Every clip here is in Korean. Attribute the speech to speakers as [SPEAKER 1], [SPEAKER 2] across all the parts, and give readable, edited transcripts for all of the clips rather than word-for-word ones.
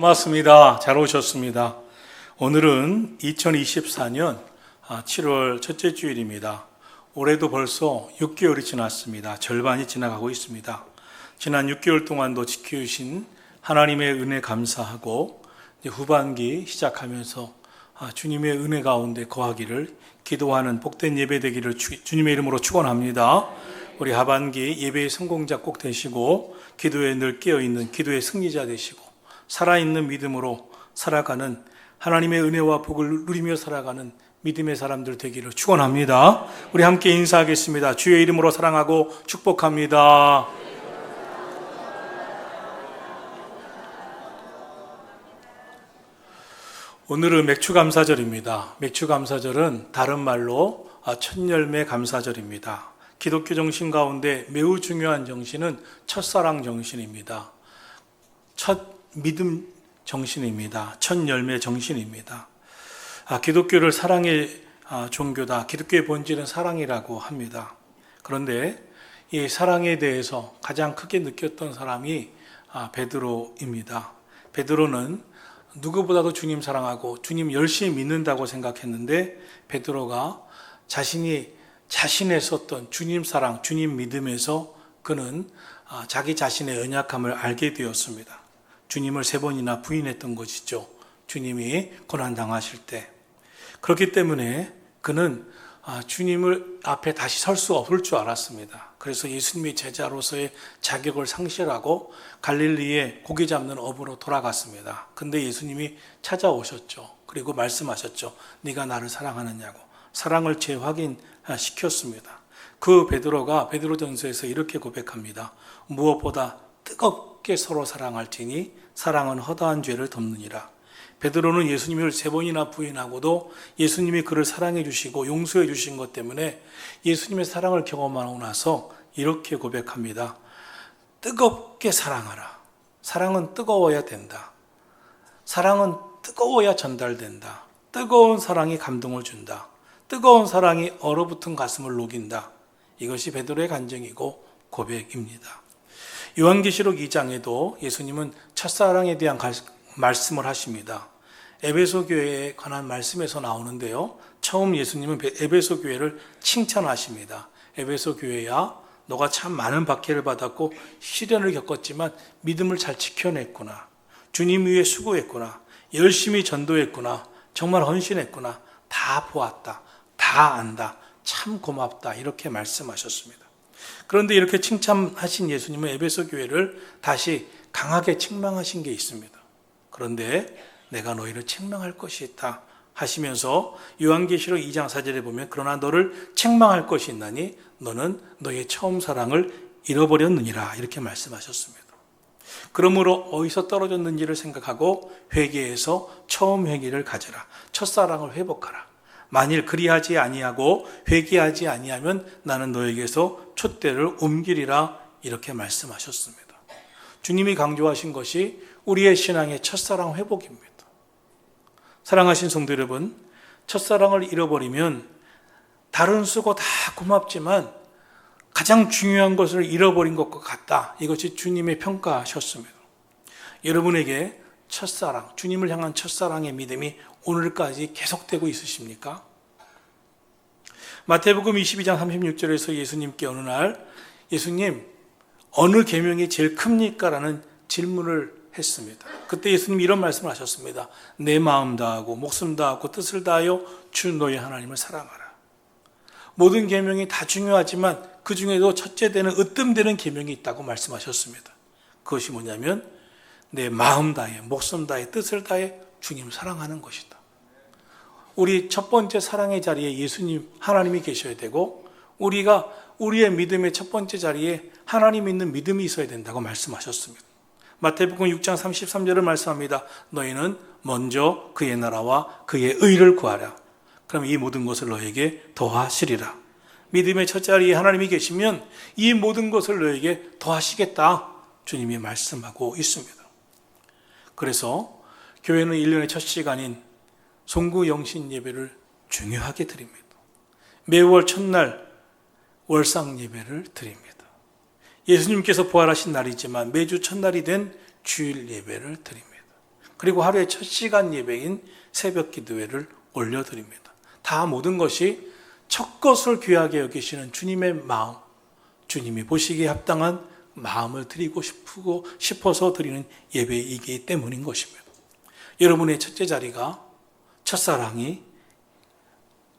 [SPEAKER 1] 고맙습니다. 잘 오셨습니다. 오늘은 2024년 7월 첫째 주일입니다. 올해도 벌써 6개월이 지났습니다. 절반이 지나가고 있습니다. 지난 6개월 동안도 지켜주신 하나님의 은혜 감사하고 이제 후반기 시작하면서 주님의 은혜 가운데 거하기를 기도하는 복된 예배 되기를 주님의 이름으로 축원합니다. 우리 하반기 예배의 성공자 꼭 되시고 기도에 늘 깨어있는 기도의 승리자 되시고 살아있는 믿음으로 살아가는 하나님의 은혜와 복을 누리며 살아가는 믿음의 사람들 되기를 축원합니다. 우리 함께 인사하겠습니다. 주의 이름으로 사랑하고 축복합니다. 오늘은 맥추감사절입니다. 맥추감사절은 다른 말로 첫열매 감사절입니다. 기독교 정신 가운데 매우 중요한 정신은 첫사랑 정신입니다. 첫 믿음 정신입니다. 첫 열매 정신입니다. 기독교를 사랑의 종교다. 기독교의 본질은 사랑이라고 합니다. 그런데 이 사랑에 대해서 가장 크게 느꼈던 사람이 베드로입니다. 베드로는 누구보다도 주님 사랑하고 주님 열심히 믿는다고 생각했는데 베드로가 자신의 썼던 주님 사랑, 주님 믿음에서 그는 자기 자신의 연약함을 알게 되었습니다. 주님을 3번이나 부인했던 것이죠. 주님이 고난당하실 때. 그렇기 때문에 그는 주님을 앞에 다시 설 수 없을 줄 알았습니다. 그래서 예수님의 제자로서의 자격을 상실하고 갈릴리에 고기 잡는 업으로 돌아갔습니다. 근데 예수님이 찾아오셨죠. 그리고 말씀하셨죠. 네가 나를 사랑하느냐고. 사랑을 재확인시켰습니다. 그 베드로가 베드로전서에서 이렇게 고백합니다. 무엇보다 뜨겁게 서로 사랑할지니 사랑은 허다한 죄를 덮느니라. 베드로는 예수님을 3번이나 부인하고도 예수님이 그를 사랑해 주시고 용서해 주신 것 때문에 예수님의 사랑을 경험하고 나서 이렇게 고백합니다. 뜨겁게 사랑하라. 사랑은 뜨거워야 된다. 사랑은 뜨거워야 전달된다. 뜨거운 사랑이 감동을 준다. 뜨거운 사랑이 얼어붙은 가슴을 녹인다. 이것이 베드로의 간증이고 고백입니다. 요한계시록 2장에도 예수님은 첫사랑에 대한 말씀을 하십니다. 에베소 교회에 관한 말씀에서 나오는데요. 처음 예수님은 에베소 교회를 칭찬하십니다. 에베소 교회야, 너가 참 많은 박해를 받았고 시련을 겪었지만 믿음을 잘 지켜냈구나. 주님 위해 수고했구나. 열심히 전도했구나. 정말 헌신했구나. 다 보았다. 다 안다. 참 고맙다. 이렇게 말씀하셨습니다. 그런데 이렇게 칭찬하신 예수님은 에베소 교회를 다시 강하게 책망하신 게 있습니다. 그런데 내가 너희를 책망할 것이 있다 하시면서 요한계시록 2장 4절에 보면 그러나 너를 책망할 것이 있나니 너는 너의 처음 사랑을 잃어버렸느니라 이렇게 말씀하셨습니다. 그러므로 어디서 떨어졌는지를 생각하고 회개해서 처음 회개를 가져라. 첫사랑을 회복하라. 만일 그리하지 아니하고 회개하지 아니하면 나는 너에게서 촛대를 옮기리라 이렇게 말씀하셨습니다. 주님이 강조하신 것이 우리의 신앙의 첫사랑 회복입니다. 사랑하신 성도 여러분, 첫사랑을 잃어버리면 다른 수고 다 고맙지만 가장 중요한 것을 잃어버린 것과 같다. 이것이 주님의 평가하셨습니다. 여러분에게 첫사랑, 주님을 향한 첫사랑의 믿음이 오늘까지 계속되고 있으십니까? 마태복음 22장 36절에서 예수님께 어느 날 예수님 어느 계명이 제일 큽니까? 라는 질문을 했습니다. 그때 예수님이 이런 말씀을 하셨습니다. 내 마음 다하고 목숨 다하고 뜻을 다하여 주 너의 하나님을 사랑하라. 모든 계명이 다 중요하지만 그 중에도 첫째 되는 으뜸되는 계명이 있다고 말씀하셨습니다. 그것이 뭐냐면 내 마음 다해 목숨 다해 뜻을 다해 주님을 사랑하는 것이다. 우리 첫 번째 사랑의 자리에 예수님 하나님이 계셔야 되고 우리가 우리의 믿음의 첫 번째 자리에 하나님 있는 믿음이 있어야 된다고 말씀하셨습니다. 마태복음 6장 33절을 말씀합니다. 너희는 먼저 그의 나라와 그의 의를 구하라. 그럼 이 모든 것을 너에게 더하시리라. 믿음의 첫 자리에 하나님이 계시면 이 모든 것을 너에게 더하시겠다. 주님이 말씀하고 있습니다. 그래서 교회는 1년의 첫 시간인 송구 영신 예배를 중요하게 드립니다. 매월 첫날 월상 예배를 드립니다. 예수님께서 부활하신 날이지만 매주 첫날이 된 주일 예배를 드립니다. 그리고 하루의 첫 시간 예배인 새벽 기도회를 올려드립니다. 다 모든 것이 첫 것을 귀하게 여기시는 주님의 마음, 주님이 보시기에 합당한 마음을 드리고 싶어서 드리는 예배이기 때문인 것입니다. 여러분의 첫째 자리가, 첫사랑이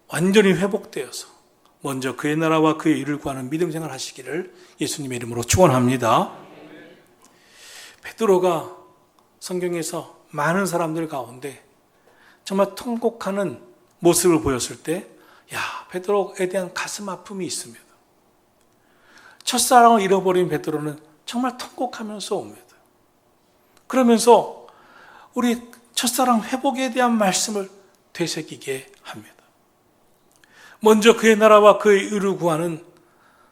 [SPEAKER 1] 완전히 회복되어서 먼저 그의 나라와 그의 일을 구하는 믿음 생활 하시기를 예수님의 이름으로 축원합니다. 베드로가 성경에서 많은 사람들 가운데 정말 통곡하는 모습을 보였을 때, 베드로에 대한 가슴 아픔이 있습니다. 첫사랑을 잃어버린 베드로는 정말 통곡하면서 옵니다. 그러면서 우리 첫사랑 회복에 대한 말씀을 되새기게 합니다. 먼저 그의 나라와 그의 의를 구하는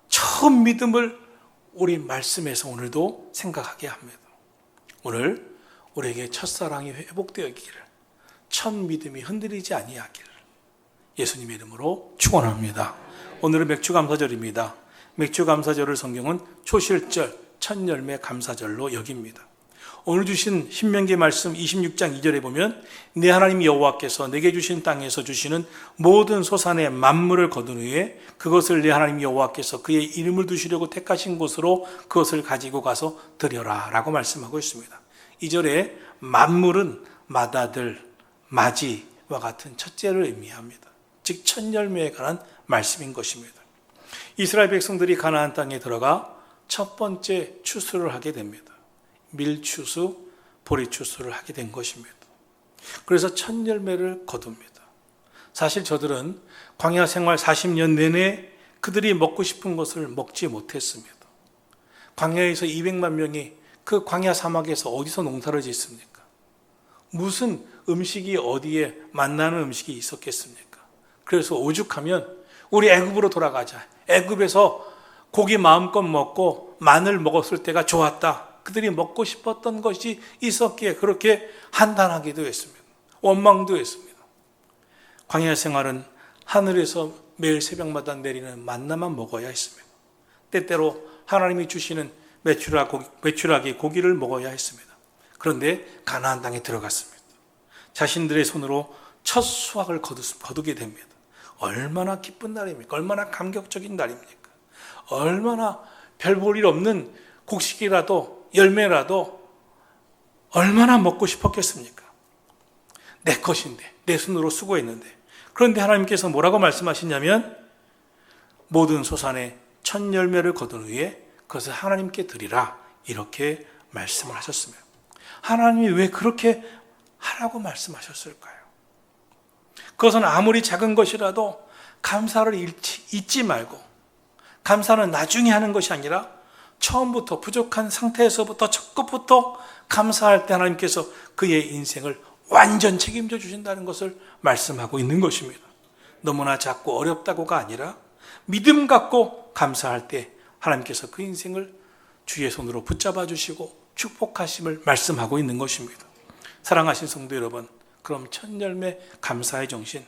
[SPEAKER 1] 처음 믿음을 우리 말씀에서 오늘도 생각하게 합니다. 오늘 우리에게 첫사랑이 회복되었기를, 첫 믿음이 흔들리지 아니하기를 예수님의 이름으로 축원합니다. 오늘은 맥주감사절입니다. 맥주감사절을 성경은 초실절, 첫 열매 감사절로 여깁니다. 오늘 주신 신명기 말씀 26장 2절에 보면 내 하나님 여호와께서 내게 주신 땅에서 주시는 모든 소산의 만물을 거둔 후에 그것을 내 하나님 여호와께서 그의 이름을 두시려고 택하신 곳으로 그것을 가지고 가서 드려라 라고 말씀하고 있습니다. 2절에 만물은 마다들, 마지와 같은 첫째를 의미합니다. 즉 첫 열매에 관한 말씀인 것입니다. 이스라엘 백성들이 가나안 땅에 들어가 첫 번째 추수를 하게 됩니다. 밀추수, 보리추수를 하게 된 것입니다. 그래서 첫 열매를 거둡니다. 사실 저들은 광야 생활 40년 내내 그들이 먹고 싶은 것을 먹지 못했습니다. 광야에서 200만 명이 그 광야 사막에서 어디서 농사를 짓습니까? 무슨 음식이 어디에 만나는 음식이 있었겠습니까? 그래서 오죽하면 우리 애굽으로 돌아가자. 애굽에서 고기 마음껏 먹고 마늘 먹었을 때가 좋았다. 그들이 먹고 싶었던 것이 있었기에 그렇게 한탄하기도 했습니다. 원망도 했습니다. 광야 생활은 하늘에서 매일 새벽마다 내리는 만나만 먹어야 했습니다. 때때로 하나님이 주시는 메추라기 고기를 먹어야 했습니다. 그런데 가나안 땅에 들어갔습니다. 자신들의 손으로 첫 수확을 거두게 됩니다. 얼마나 기쁜 날입니까? 얼마나 감격적인 날입니까? 얼마나 별 볼 일 없는 곡식이라도 열매라도 얼마나 먹고 싶었겠습니까? 내 것인데, 내 손으로 수고했는데. 그런데 하나님께서 뭐라고 말씀하시냐면 모든 소산의 첫 열매를 거둔 후에 그것을 하나님께 드리라 이렇게 말씀을 하셨습니다. 하나님이 왜 그렇게 하라고 말씀하셨을까요? 그것은 아무리 작은 것이라도 감사를 잊지 말고, 감사는 나중에 하는 것이 아니라 처음부터 부족한 상태에서부터 첫 것부터 감사할 때 하나님께서 그의 인생을 완전 책임져 주신다는 것을 말씀하고 있는 것입니다. 너무나 작고 어렵다고가 아니라 믿음 갖고 감사할 때 하나님께서 그 인생을 주의 손으로 붙잡아 주시고 축복하심을 말씀하고 있는 것입니다. 사랑하신 성도 여러분, 그럼 첫 열매 감사의 정신,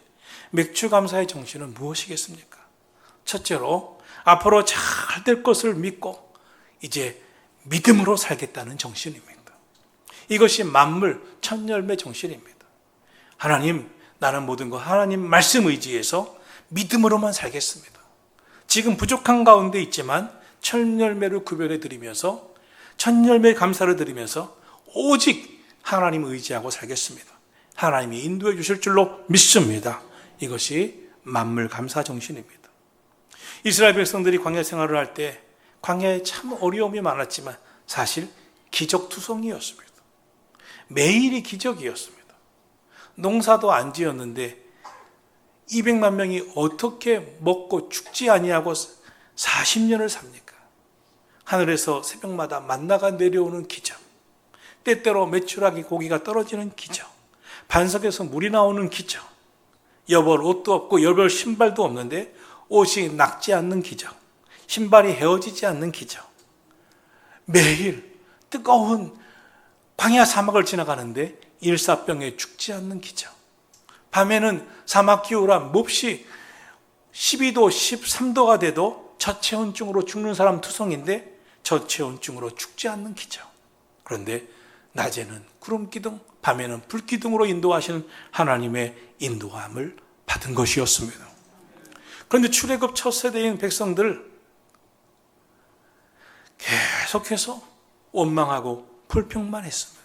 [SPEAKER 1] 맥주 감사의 정신은 무엇이겠습니까? 첫째로 앞으로 잘 될 것을 믿고 이제 믿음으로 살겠다는 정신입니다. 이것이 만물 첫 열매 정신입니다. 하나님, 나는 모든 것 하나님 말씀 의지해서 믿음으로만 살겠습니다. 지금 부족한 가운데 있지만 첫 열매를 구별해 드리면서 첫 열매 감사를 드리면서 오직 하나님 의지하고 살겠습니다. 하나님이 인도해 주실 줄로 믿습니다. 이것이 만물 감사 정신입니다. 이스라엘 백성들이 광야 생활을 할 때 광야에 참 어려움이 많았지만 사실 기적투성이었습니다. 매일이 기적이었습니다. 농사도 안 지었는데 200만 명이 어떻게 먹고 죽지 아니하고 40년을 삽니까? 하늘에서 새벽마다 만나가 내려오는 기적, 때때로 메추라기 고기가 떨어지는 기적, 반석에서 물이 나오는 기적, 여벌 옷도 없고 여벌 신발도 없는데 옷이 낡지 않는 기적, 신발이 헤어지지 않는 기적, 매일 뜨거운 광야 사막을 지나가는데 일사병에 죽지 않는 기적, 밤에는 사막 기후라 몹시 12도, 13도가 돼도 저체온증으로 죽는 사람 투성인데 저체온증으로 죽지 않는 기적. 그런데 낮에는 구름 기둥, 밤에는 불 기둥으로 인도하시는 하나님의 인도함을 받은 것이었습니다. 그런데 출애굽 첫 세대인 백성들 계속해서 원망하고 불평만 했습니다.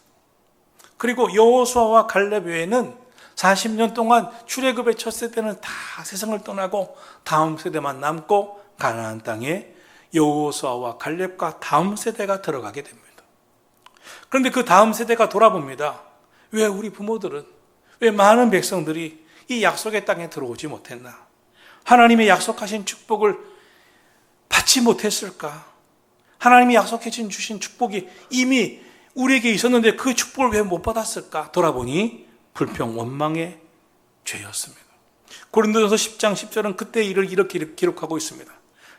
[SPEAKER 1] 그리고 여호수아와 갈렙 외에는 40년 동안 출애굽의 첫 세대는 다 세상을 떠나고 다음 세대만 남고 가나안 땅에 여호수아와 갈렙과 다음 세대가 들어가게 됩니다. 그런데 그 다음 세대가 돌아봅니다. 왜 우리 부모들은, 왜 많은 백성들이 이 약속의 땅에 들어오지 못했나? 하나님의 약속하신 축복을 받지 못했을까? 하나님이 약속해 주신 축복이 이미 우리에게 있었는데 그 축복을 왜 못 받았을까? 돌아보니 불평, 원망의 죄였습니다. 고린도전서 10장 10절은 그때 일을 이렇게 기록하고 있습니다.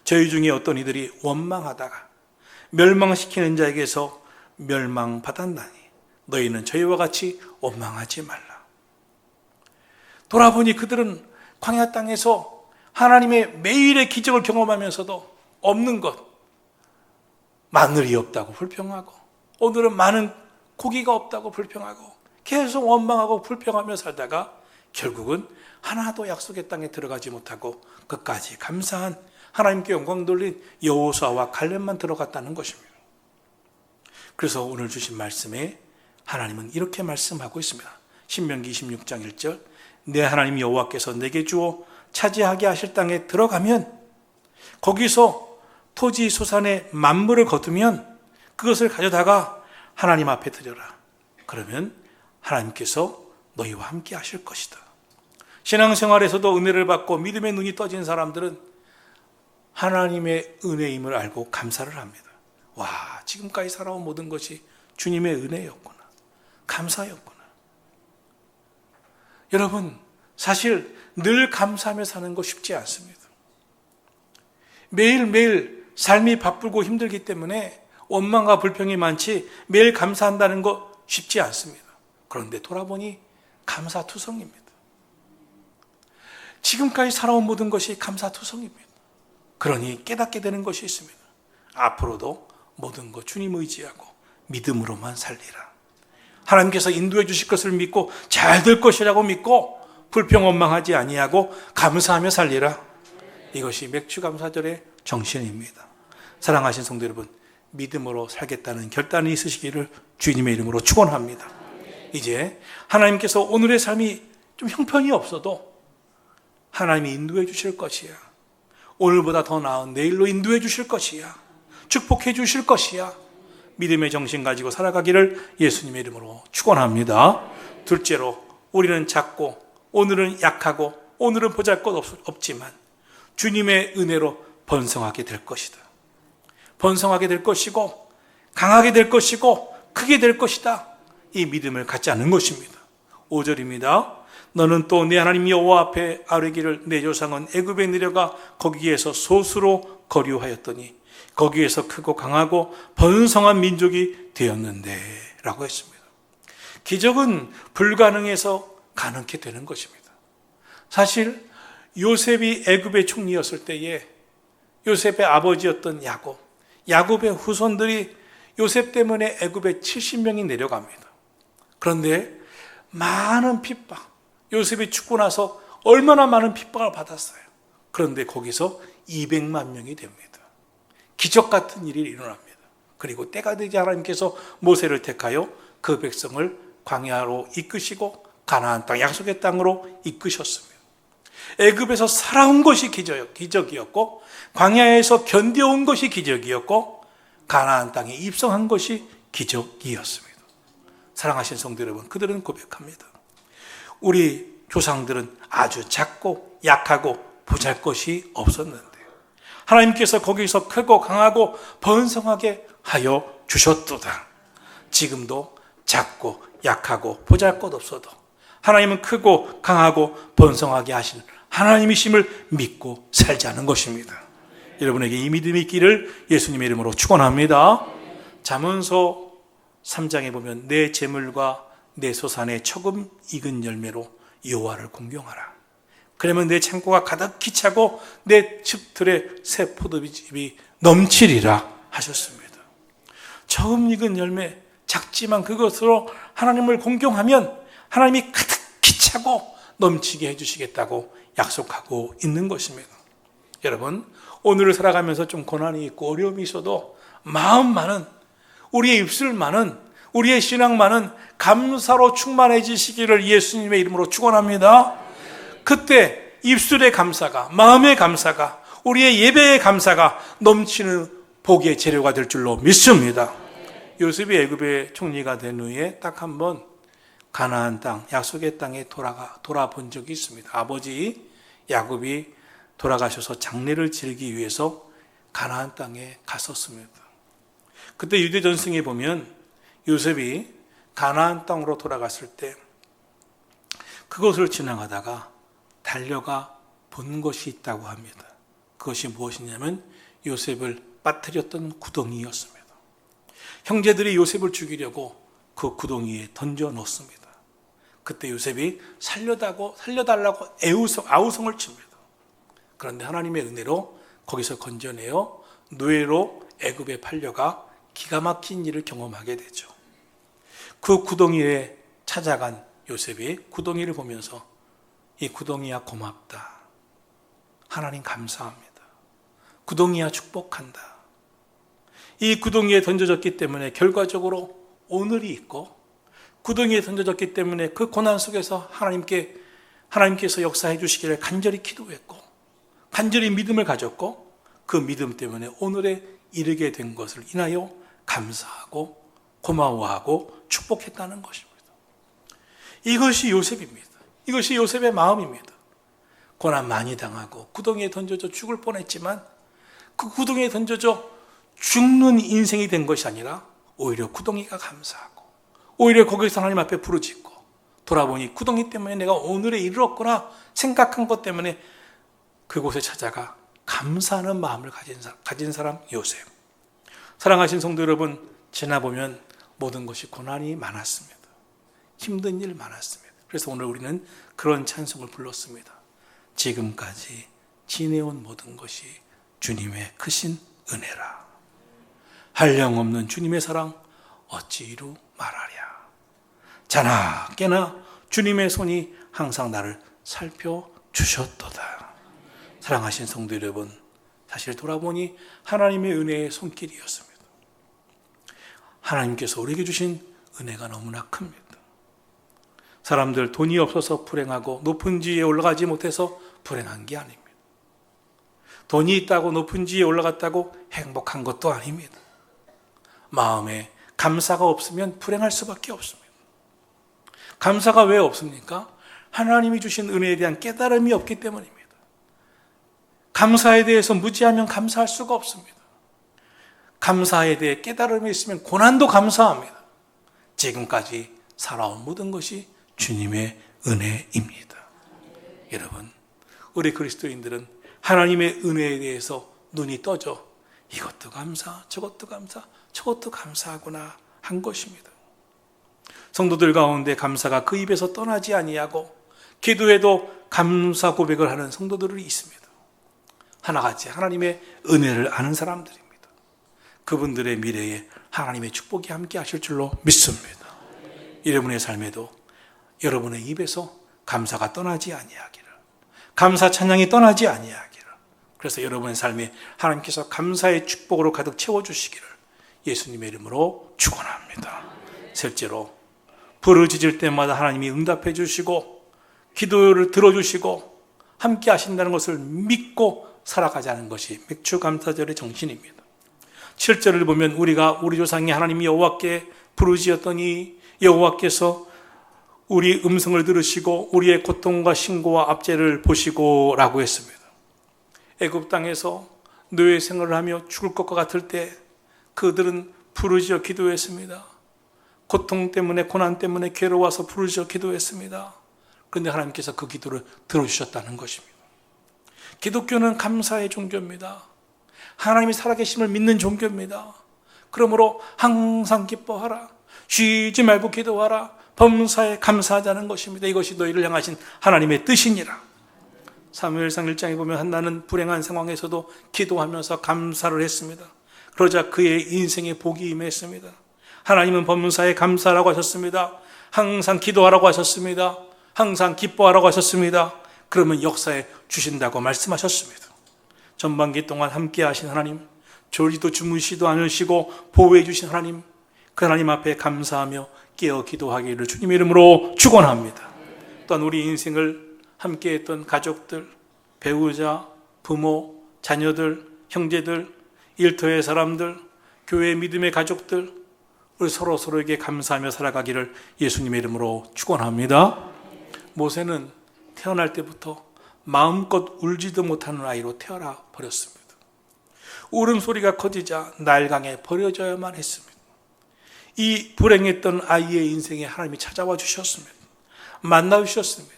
[SPEAKER 1] 저희 중에 어떤 이들이 원망하다가 멸망시키는 자에게서 멸망받았나니 너희는 저희와 같이 원망하지 말라. 돌아보니 그들은 광야 땅에서 하나님의 매일의 기적을 경험하면서도 없는 것, 마늘이 없다고 불평하고 오늘은 많은 고기가 없다고 불평하고 계속 원망하고 불평하며 살다가 결국은 하나도 약속의 땅에 들어가지 못하고 끝까지 감사한 하나님께 영광 돌린 여호수아와 갈렙만 들어갔다는 것입니다. 그래서 오늘 주신 말씀에 하나님은 이렇게 말씀하고 있습니다. 신명기 26장 1절 내 하나님 여호와께서 내게 주어 차지하게 하실 땅에 들어가면 거기서 토지 소산의 만물을 거두면 그것을 가져다가 하나님 앞에 드려라. 그러면 하나님께서 너희와 함께 하실 것이다. 신앙생활에서도 은혜를 받고 믿음의 눈이 떠진 사람들은 하나님의 은혜임을 알고 감사를 합니다. 와, 지금까지 살아온 모든 것이 주님의 은혜였구나. 감사였구나. 여러분, 사실 늘 감사하며 사는 거 쉽지 않습니다. 매일매일 삶이 바쁘고 힘들기 때문에 원망과 불평이 많지 매일 감사한다는 거 쉽지 않습니다. 그런데 돌아보니 감사투성입니다. 지금까지 살아온 모든 것이 감사투성입니다. 그러니 깨닫게 되는 것이 있습니다. 앞으로도 모든 것 주님 의지하고 믿음으로만 살리라. 하나님께서 인도해 주실 것을 믿고 잘 될 것이라고 믿고 불평 원망하지 아니하고 감사하며 살리라. 이것이 맥주감사절의 정신입니다. 사랑하신 성도 여러분, 믿음으로 살겠다는 결단이 있으시기를 주님의 이름으로 축원합니다. 이제 하나님께서 오늘의 삶이 좀 형편이 없어도 하나님이 인도해 주실 것이야. 오늘보다 더 나은 내일로 인도해 주실 것이야. 축복해 주실 것이야. 믿음의 정신 가지고 살아가기를 예수님의 이름으로 축원합니다. 둘째로, 우리는 작고 오늘은 약하고 오늘은 보잘것없지만 주님의 은혜로 번성하게 될 것이다. 번성하게 될 것이고 강하게 될 것이고 크게 될 것이다. 이 믿음을 갖지 않는 것입니다. 5절입니다. 너는 또 내 하나님 여호와 앞에 아뢰기를 내 조상은 애굽에 내려가 거기에서 소수로 거류하였더니 거기에서 크고 강하고 번성한 민족이 되었는데 라고 했습니다. 기적은 불가능해서 가능케 되는 것입니다. 사실 요셉이 애굽의 총리였을 때에 요셉의 아버지였던 야곱의 후손들이 요셉 때문에 애굽에 70명이 내려갑니다. 그런데 많은 핍박, 요셉이 죽고 나서 얼마나 많은 핍박을 받았어요. 그런데 거기서 200만 명이 됩니다. 기적 같은 일이 일어납니다. 그리고 때가 되지 하나님께서 모세를 택하여 그 백성을 광야로 이끄시고 가나안 땅, 약속의 땅으로 이끄셨습니다. 애굽에서 살아온 것이 기적이었고 광야에서 견뎌온 것이 기적이었고 가나안 땅에 입성한 것이 기적이었습니다. 사랑하신 성도 여러분, 그들은 고백합니다. 우리 조상들은 아주 작고 약하고 보잘것이 없었는데 하나님께서 거기서 크고 강하고 번성하게 하여 주셨도다. 지금도 작고 약하고 보잘것 없어도 하나님은 크고 강하고 번성하게 하신 하나님이심을 믿고 살자는 것입니다. 여러분에게 이 믿음이 있기를 예수님의 이름으로 축원합니다. 잠언서 3장에 보면 내 재물과 내 소산의 처음 익은 열매로 여호와를 공경하라. 그러면 내 창고가 가득히 차고 내 즙들의 새 포도즙이 넘치리라 하셨습니다. 처음 익은 열매, 작지만 그것으로 하나님을 공경하면 하나님이 가득히 차고 넘치게 해주시겠다고 약속하고 있는 것입니다. 여러분, 오늘을 살아가면서 좀 고난이 있고 어려움이 있어도 마음만은, 우리의 입술만은, 우리의 신앙만은 감사로 충만해지시기를 예수님의 이름으로 축원합니다. 그때 입술의 감사가, 마음의 감사가, 우리의 예배의 감사가 넘치는 복의 재료가 될 줄로 믿습니다. 요셉이 애굽의 총리가 된 후에 딱 한 번 가나안 땅, 약속의 땅에 돌아본 적이 있습니다. 아버지 야곱이 돌아가셔서 장례를 지르기 위해서 가나안 땅에 갔었습니다. 그때 유대 전승에 보면 요셉이 가나안 땅으로 돌아갔을 때 그곳을 지나가다가 달려가 본 것이 있다고 합니다. 그것이 무엇이냐면 요셉을 빠뜨렸던 구덩이였습니다. 형제들이 요셉을 죽이려고 그 구덩이에 던져 놓습니다. 그때 요셉이 살려달라고 아우성을 칩니다. 그런데 하나님의 은혜로 거기서 건져내어 노예로 애굽에 팔려가 기가 막힌 일을 경험하게 되죠. 그 구덩이에 찾아간 요셉이 구덩이를 보면서 이 구덩이야 고맙다. 하나님 감사합니다. 구덩이야 축복한다. 이 구덩이에 던져졌기 때문에 결과적으로 오늘이 있고, 구덩이에 던져졌기 때문에 그 고난 속에서 하나님께서 역사해 주시기를 간절히 기도했고, 간절히 믿음을 가졌고, 그 믿음 때문에 오늘에 이르게 된 것을 인하여 감사하고 고마워하고 축복했다는 것입니다. 이것이 요셉입니다. 이것이 요셉의 마음입니다. 고난 많이 당하고 구덩이에 던져져 죽을 뻔했지만 그 구덩이에 던져져 죽는 인생이 된 것이 아니라 오히려 구덩이가 감사하고, 오히려 거기서 하나님 앞에 부르짖고, 돌아보니 구덩이 때문에 내가 오늘에 이르렀구나 생각한 것 때문에 그곳에 찾아가 감사하는 마음을 가진 사람 요셉. 사랑하신 성도 여러분, 지나보면 모든 것이 고난이 많았습니다. 힘든 일 많았습니다. 그래서 오늘 우리는 그런 찬송을 불렀습니다. 지금까지 지내온 모든 것이 주님의 크신 은혜라. 한량없는 주님의 사랑 어찌 이루 말하랴. 자나 깨나 주님의 손이 항상 나를 살펴주셨도다. 사랑하신 성도 여러분, 사실 돌아보니 하나님의 은혜의 손길이었습니다. 하나님께서 우리에게 주신 은혜가 너무나 큽니다. 사람들 돈이 없어서 불행하고 높은 지위에 올라가지 못해서 불행한 게 아닙니다. 돈이 있다고 높은 지위에 올라갔다고 행복한 것도 아닙니다. 마음에 감사가 없으면 불행할 수밖에 없습니다. 감사가 왜 없습니까? 하나님이 주신 은혜에 대한 깨달음이 없기 때문입니다. 감사에 대해서 무지하면 감사할 수가 없습니다. 감사에 대해 깨달음이 있으면 고난도 감사합니다. 지금까지 살아온 모든 것이 주님의 은혜입니다. 여러분, 우리 그리스도인들은 하나님의 은혜에 대해서 눈이 떠져 이것도 감사, 저것도 감사, 저것도 감사하구나 한 것입니다. 성도들 가운데 감사가 그 입에서 떠나지 아니하고 기도에도 감사 고백을 하는 성도들이 있습니다. 하나같이 하나님의 은혜를 아는 사람들입니다. 그분들의 미래에 하나님의 축복이 함께 하실 줄로 믿습니다. 여러분의 삶에도 여러분의 입에서 감사가 떠나지 아니하기를, 감사 찬양이 떠나지 아니하기를, 그래서 여러분의 삶에 하나님께서 감사의 축복으로 가득 채워주시기를 예수님의 이름으로 축원합니다. 셋째로, 부르짖을 때마다 하나님이 응답해 주시고 기도를 들어주시고 함께 하신다는 것을 믿고 살아가자는 것이 맥추감사절의 정신입니다. 7절을 보면 우리 조상이 하나님 여호와께 부르짖었더니 여호와께서 우리 음성을 들으시고 우리의 고통과 신고와 압제를 보시고 라고 했습니다. 애굽 땅에서 노예 생활을 하며 죽을 것과 같을 때 그들은 부르짖어 기도했습니다. 고통 때문에, 고난 때문에 괴로워서 부르짖어 기도했습니다. 그런데 하나님께서 그 기도를 들어주셨다는 것입니다. 기독교는 감사의 종교입니다. 하나님이 살아계심을 믿는 종교입니다. 그러므로 항상 기뻐하라, 쉬지 말고 기도하라, 범사에 감사하자는 것입니다. 이것이 너희를 향하신 하나님의 뜻이니라. 사무엘상 1장에 보면 한나는 불행한 상황에서도 기도하면서 감사를 했습니다. 그러자 그의 인생에 복이 임했습니다. 하나님은 법문사에 감사하라고 하셨습니다. 항상 기도하라고 하셨습니다. 항상 기뻐하라고 하셨습니다. 그러면 역사에 주신다고 말씀하셨습니다. 전반기 동안 함께 하신 하나님, 졸지도 주무시도 않으시고 보호해 주신 하나님, 그 하나님 앞에 감사하며 깨어 기도하기를 주님의 이름으로 축원합니다. 또한 우리 인생을 함께했던 가족들, 배우자, 부모, 자녀들, 형제들, 일터의 사람들, 교회 믿음의 가족들, 우리 서로에게 감사하며 살아가기를 예수님의 이름으로 축원합니다. 모세는 태어날 때부터 마음껏 울지도 못하는 아이로 태어나 버렸습니다. 울음소리가 커지자 나일강에 버려져야만 했습니다. 이 불행했던 아이의 인생에 하나님이 찾아와 주셨습니다. 만나 주셨습니다.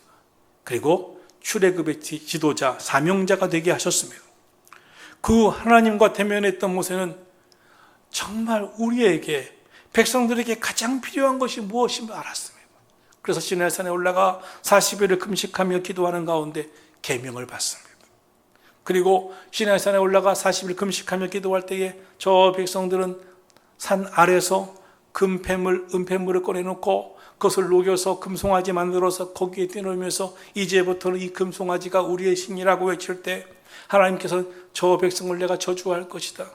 [SPEAKER 1] 그리고 출애굽의 지도자, 사명자가 되게 하셨습니다. 그 하나님과 대면했던 모세는 정말 우리에게, 백성들에게 가장 필요한 것이 무엇인지 알았습니다. 그래서 시내산에 올라가 40일을 금식하며 기도하는 가운데 계명을 받습니다. 그리고 시내산에 올라가 40일 금식하며 기도할 때에 저 백성들은 산 아래서 금패물, 은패물을 꺼내놓고 그것을 녹여서 금송아지 만들어서 거기에 떼놓으면서 이제부터는 이 금송아지가 우리의 신이라고 외칠 때 하나님께서 저 백성을 내가 저주할 것이다.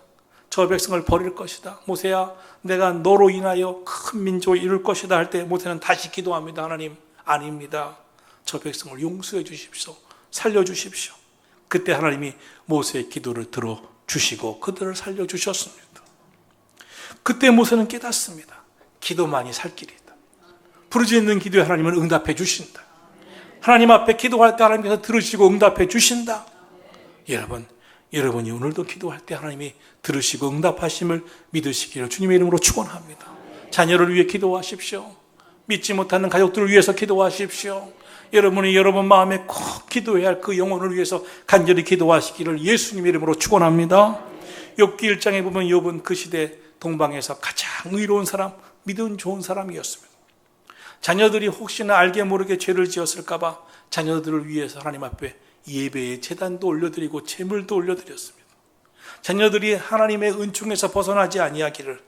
[SPEAKER 1] 저 백성을 버릴 것이다. 모세야, 내가 너로 인하여 큰 민족을 이룰 것이다 할 때 모세는 다시 기도합니다. 하나님, 아닙니다. 저 백성을 용서해 주십시오. 살려주십시오. 그때 하나님이 모세의 기도를 들어주시고 그들을 살려주셨습니다. 그때 모세는 깨닫습니다. 기도만이 살 길이다. 부르짖는 기도에 하나님은 응답해 주신다. 하나님 앞에 기도할 때 하나님께서 들으시고 응답해 주신다. 여러분이 오늘도 기도할 때 하나님이 들으시고 응답하심을 믿으시기를 주님의 이름으로 축원합니다. 자녀를 위해 기도하십시오. 믿지 못하는 가족들을 위해서 기도하십시오. 여러분이 여러분 마음에 꼭 기도해야 할 그 영혼을 위해서 간절히 기도하시기를 예수님의 이름으로 축원합니다. 욥기 1장에 보면 욥은 그 시대 동방에서 가장 의로운 사람, 믿음 좋은 사람이었습니다. 자녀들이 혹시나 알게 모르게 죄를 지었을까 봐 자녀들을 위해서 하나님 앞에 예배의 제단도 올려드리고 제물도 올려드렸습니다. 자녀들이 하나님의 은총에서 벗어나지 아니하기를,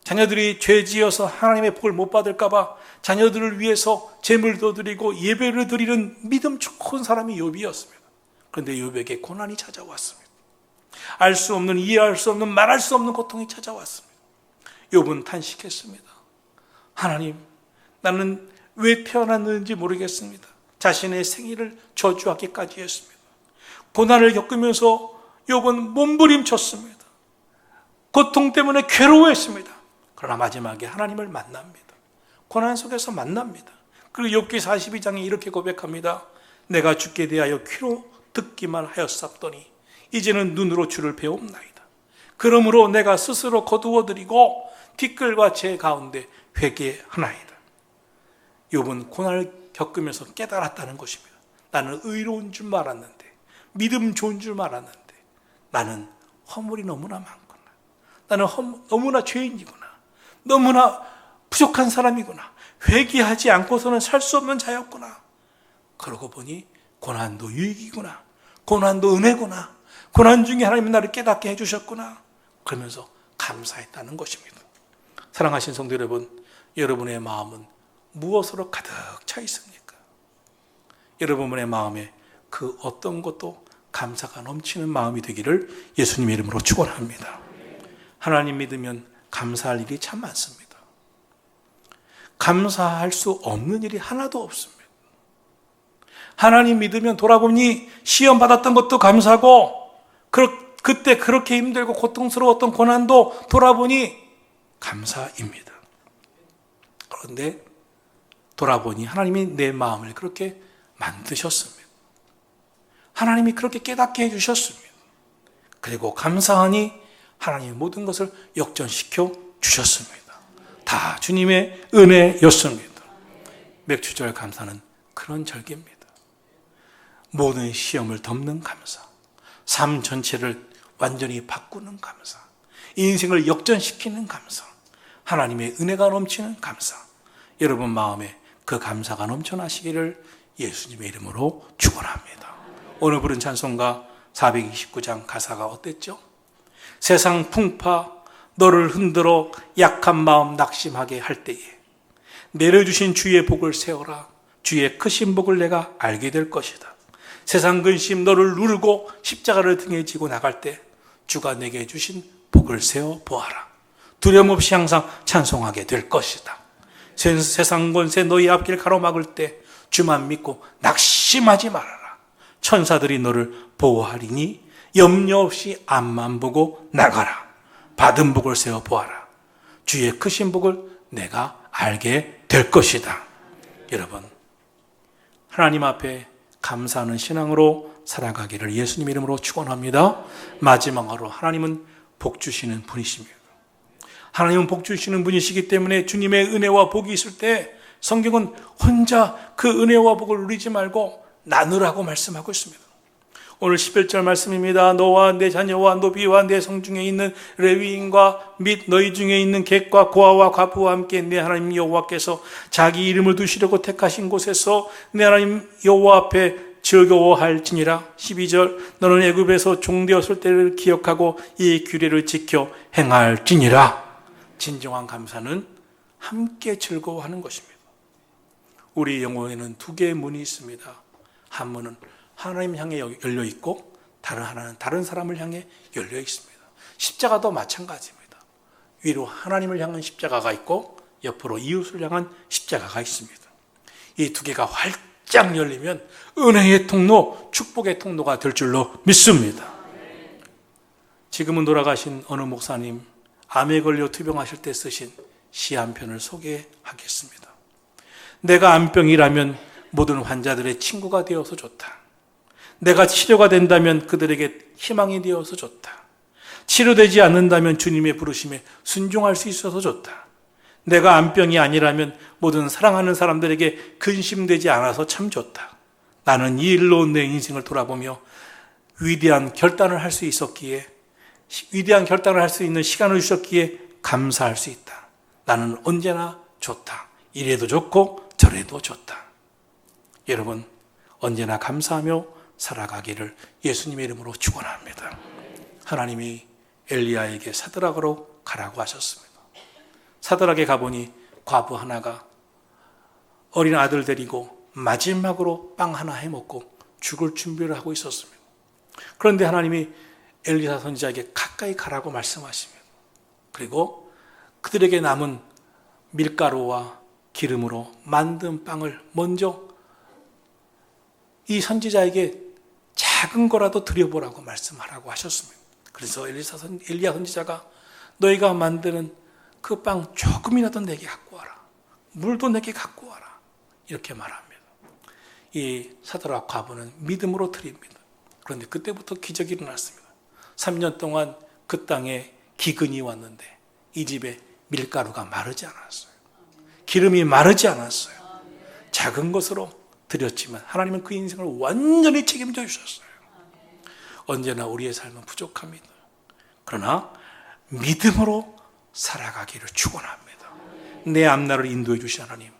[SPEAKER 1] 자녀들이 죄지어서 하나님의 복을 못 받을까 봐 자녀들을 위해서 제물도 드리고 예배를 드리는 믿음 좋은 사람이 욥이었습니다. 그런데 욥에게 고난이 찾아왔습니다. 알 수 없는, 이해할 수 없는, 말할 수 없는 고통이 찾아왔습니다. 욥은 탄식했습니다. 하나님, 나는 왜 태어났는지 모르겠습니다. 자신의 생일을 저주하기까지 했습니다. 고난을 겪으면서 욥은 몸부림쳤습니다. 고통 때문에 괴로워했습니다. 그러나 마지막에 하나님을 만납니다. 고난 속에서 만납니다. 그리고 욥기 42장에 이렇게 고백합니다. 내가 주께 대하여 귀로 듣기만 하였사더니 이제는 눈으로 주를 배웁나이다. 그러므로 내가 스스로 거두어드리고 티끌과 재 가운데 회개하나이다. 욥은 고난을 겪으면서 깨달았다는 것입니다. 나는 의로운 줄 알았는데, 믿음 좋은 줄 알았는데 나는 허물이 너무나 많구나. 나는 너무나 죄인이구나. 너무나 부족한 사람이구나. 회개하지 않고서는 살 수 없는 자였구나. 그러고 보니 고난도 유익이구나. 고난도 은혜구나. 고난 중에 하나님은 나를 깨닫게 해주셨구나. 그러면서 감사했다는 것입니다. 사랑하신 성도 여러분, 여러분의 마음은 무엇으로 가득 차 있습니까? 여러분의 마음에 그 어떤 것도 감사가 넘치는 마음이 되기를 예수님의 이름으로 축원합니다. 하나님 믿으면 감사할 일이 참 많습니다. 감사할 수 없는 일이 하나도 없습니다. 하나님 믿으면 돌아보니 시험 받았던 것도 감사하고 그때 그렇게 힘들고 고통스러웠던 고난도 돌아보니 감사입니다. 그런데 돌아보니 하나님이 내 마음을 그렇게 만드셨습니다. 하나님이 그렇게 깨닫게 해주셨습니다. 그리고 감사하니 하나님의 모든 것을 역전시켜 주셨습니다. 다 주님의 은혜였습니다. 맥주절 감사는 그런 절기입니다. 모든 시험을 덮는 감사, 삶 전체를 완전히 바꾸는 감사, 인생을 역전시키는 감사, 하나님의 은혜가 넘치는 감사, 여러분 마음에 그 감사가 넘쳐나시기를 예수님의 이름으로 축원합니다. 오늘 부른 찬송가 429장 가사가 어땠죠? 세상 풍파 너를 흔들어 약한 마음 낙심하게 할 때에 내려주신 주의 복을 세워라. 주의 크신 복을 내가 알게 될 것이다. 세상 근심 너를 누르고 십자가를 등에 지고 나갈 때 주가 내게 주신 복을 세워 보아라. 두려움 없이 항상 찬송하게 될 것이다. 세상 권세 너희 앞길 가로막을 때 주만 믿고 낙심하지 말아라. 천사들이 너를 보호하리니 염려 없이 앞만 보고 나가라. 받은 복을 세워 보아라. 주의 크신 복을 내가 알게 될 것이다. 여러분, 하나님 앞에 감사하는 신앙으로 살아가기를 예수님 이름으로 축원합니다. 마지막으로 하나님은 복 주시는 분이십니다. 하나님은 복 주시는 분이시기 때문에 주님의 은혜와 복이 있을 때 성경은 혼자 그 은혜와 복을 누리지 말고 나누라고 말씀하고 있습니다. 오늘 11절 말씀입니다. 너와 내 자녀와 노비와 내 성중에 있는 레위인과 및 너희 중에 있는 객과 고아와 과부와 함께 내 하나님 여호와께서 자기 이름을 두시려고 택하신 곳에서 내 하나님 여호와 앞에 즐거워할지니라. 12절 너는 애굽에서 종되었을 때를 기억하고 이 규례를 지켜 행할지니라. 진정한 감사는 함께 즐거워하는 것입니다. 우리 영혼에는 두 개의 문이 있습니다. 한 문은 하나님 향해 열려 있고 다른 하나는 다른 사람을 향해 열려 있습니다. 십자가도 마찬가지입니다. 위로 하나님을 향한 십자가가 있고 옆으로 이웃을 향한 십자가가 있습니다. 이 두 개가 활짝 열리면 은혜의 통로, 축복의 통로가 될 줄로 믿습니다. 지금은 돌아가신 어느 목사님 암에 걸려 투병하실 때 쓰신 시 한 편을 소개하겠습니다. 내가 암병이라면 모든 환자들의 친구가 되어서 좋다. 내가 치료가 된다면 그들에게 희망이 되어서 좋다. 치료되지 않는다면 주님의 부르심에 순종할 수 있어서 좋다. 내가 암병이 아니라면 모든 사랑하는 사람들에게 근심되지 않아서 참 좋다. 나는 이 일로 내 인생을 돌아보며 위대한 결단을 할 수 있었기에, 위대한 결단을 할 수 있는 시간을 주셨기에 감사할 수 있다. 나는 언제나 좋다. 이래도 좋고 저래도 좋다. 여러분, 언제나 감사하며 살아가기를 예수님의 이름으로 축원합니다. 하나님이 엘리야에게 사드락으로 가라고 하셨습니다. 사드락에 가보니 과부 하나가 어린 아들 데리고 마지막으로 빵 하나 해먹고 죽을 준비를 하고 있었습니다. 그런데 하나님이 엘리사 선지자에게 가까이 가라고 말씀하십니다. 그리고 그들에게 남은 밀가루와 기름으로 만든 빵을 먼저 이 선지자에게 작은 거라도 드려보라고 말씀하라고 하셨습니다. 그래서 엘리야 선지자가 너희가 만드는 그 빵 조금이라도 내게 갖고 와라. 물도 내게 갖고 와라. 이렇게 말합니다. 이 사드락 과부는 믿음으로 드립니다. 그런데 그때부터 기적이 일어났습니다. 3년 동안 그 땅에 기근이 왔는데 이 집에 밀가루가 마르지 않았어요. 기름이 마르지 않았어요. 작은 것으로 드렸지만 하나님은 그 인생을 완전히 책임져 주셨어요. 언제나 우리의 삶은 부족합니다. 그러나 믿음으로 살아가기를 축원합니다. 내 앞날을 인도해 주신 하나님,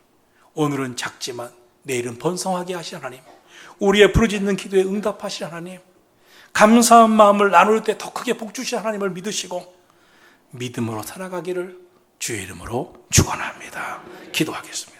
[SPEAKER 1] 오늘은 작지만 내일은 번성하게 하신 하나님, 우리의 부르짖는 기도에 응답하신 하나님, 감사한 마음을 나눌 때 더 크게 복 주신 하나님을 믿으시고 믿음으로 살아가기를 주의 이름으로 축원합니다. 기도하겠습니다.